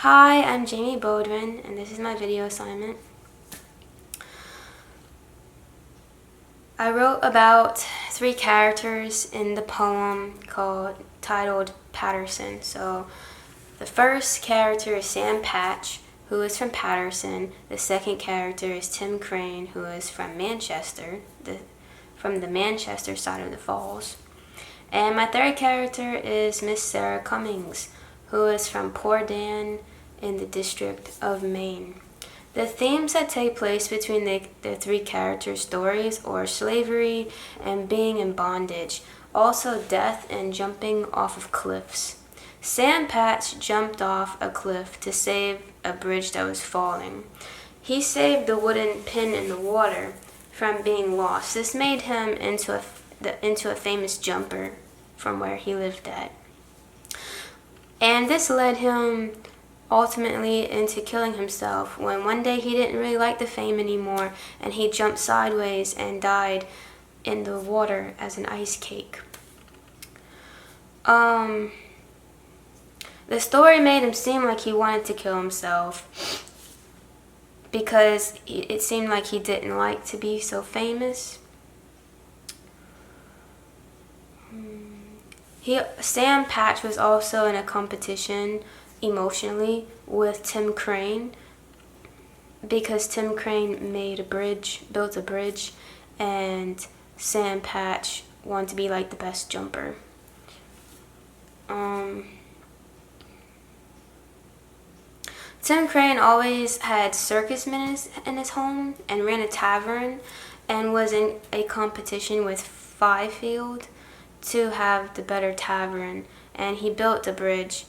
Hi, I'm Jamie Bodwin, and this is my video assignment. I wrote about 3 characters in the poem titled Paterson. So the first character is Sam Patch, who is from Paterson. The second character is Tim Crane, who is from Manchester, from the Manchester side of the falls. And my third character is Miss Sarah Cummings, who is from Poor Dan in the District of Maine. The themes that take place between the 3 characters' stories are slavery and being in bondage, also death and jumping off of cliffs. Sam Patch jumped off a cliff to save a bridge that was falling. He saved the wooden pin in the water from being lost. This made him into a famous jumper from where he lived at. And this led him ultimately into killing himself when one day he didn't really like the fame anymore and he jumped sideways and died in the water as an ice cake. The story made him seem like he wanted to kill himself because it seemed like he didn't like to be so famous. Sam Patch was also in a competition emotionally with Tim Crane because Tim Crane built a bridge, and Sam Patch wanted to be like the best jumper. Tim Crane always had circus men in his home and ran a tavern and was in a competition with Fifield to have the better tavern, and he built a bridge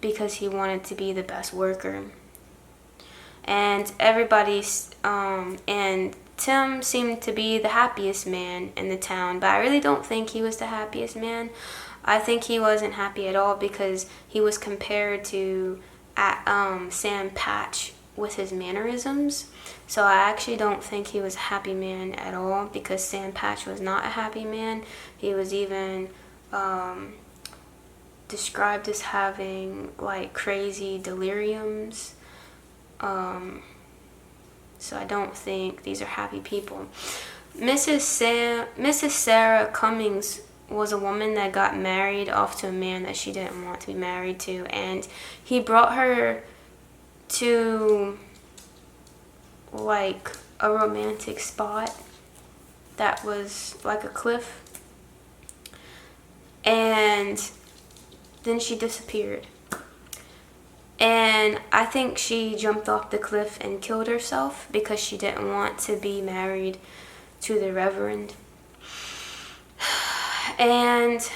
because he wanted to be the best worker. And and Tim seemed to be the happiest man in the town, but I really don't think he was the happiest man. I think he wasn't happy at all because he was compared to Sam Patch with his mannerisms. So I actually don't think he was a happy man at all because Sam Patch was not a happy man. He was even described as having like crazy deliriums. So I don't think these are happy people. Mrs. Sarah Cummings was a woman that got married off to a man that she didn't want to be married to, and he brought her to like a romantic spot that was like a cliff, and then she disappeared. And I think she jumped off the cliff and killed herself because she didn't want to be married to the Reverend. And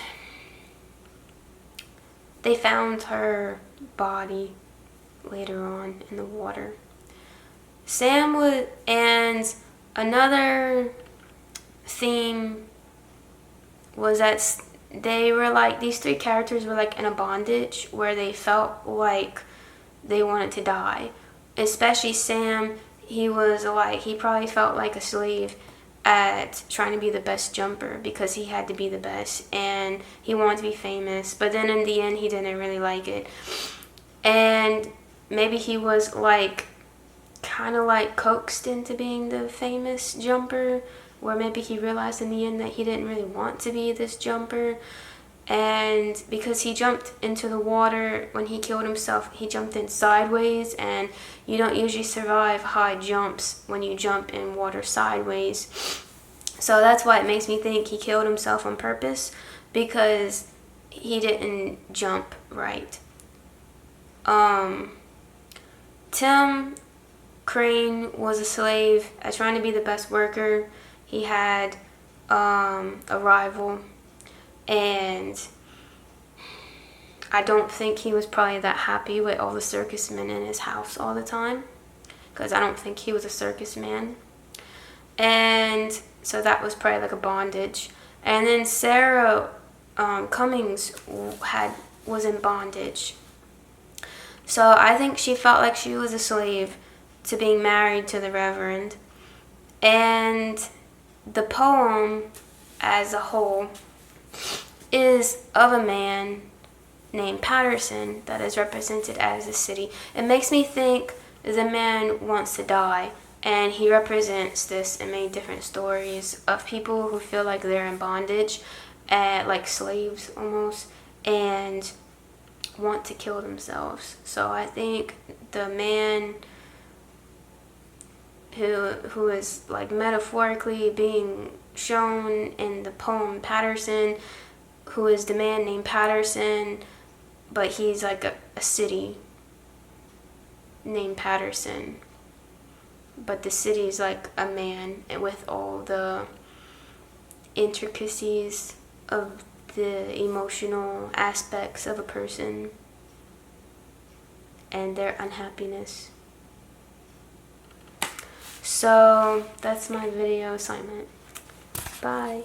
they found her body later on in the water. And another theme was that these 3 characters were like in a bondage where they felt like they wanted to die. Especially Sam, he probably felt like a slave at trying to be the best jumper because he had to be the best and he wanted to be famous, but then in the end he didn't really like it. And maybe he was kind of coaxed into being the famous jumper, where maybe he realized in the end that he didn't really want to be this jumper. And because he jumped into the water when he killed himself, he jumped in sideways, and you don't usually survive high jumps when you jump in water sideways. So that's why it makes me think he killed himself on purpose, because he didn't jump right. Tim Crane was a slave trying to be the best worker. He had a rival, and I don't think he was probably that happy with all the circus men in his house all the time, because I don't think he was a circus man. And so that was probably like a bondage. And then Sarah Cummings was in bondage. So I think she felt like she was a slave to being married to the Reverend. And the poem as a whole is of a man named Paterson that is represented as a city. It makes me think the man wants to die, and he represents this in many different stories of people who feel like they're in bondage, like slaves almost, and want to kill themselves. So I think the man who is like metaphorically being shown in the poem Paterson, who is the man named Paterson, but he's like a city named Paterson, but the city is like a man, and with all the intricacies of the emotional aspects of a person and their unhappiness. So that's my video assignment. Bye.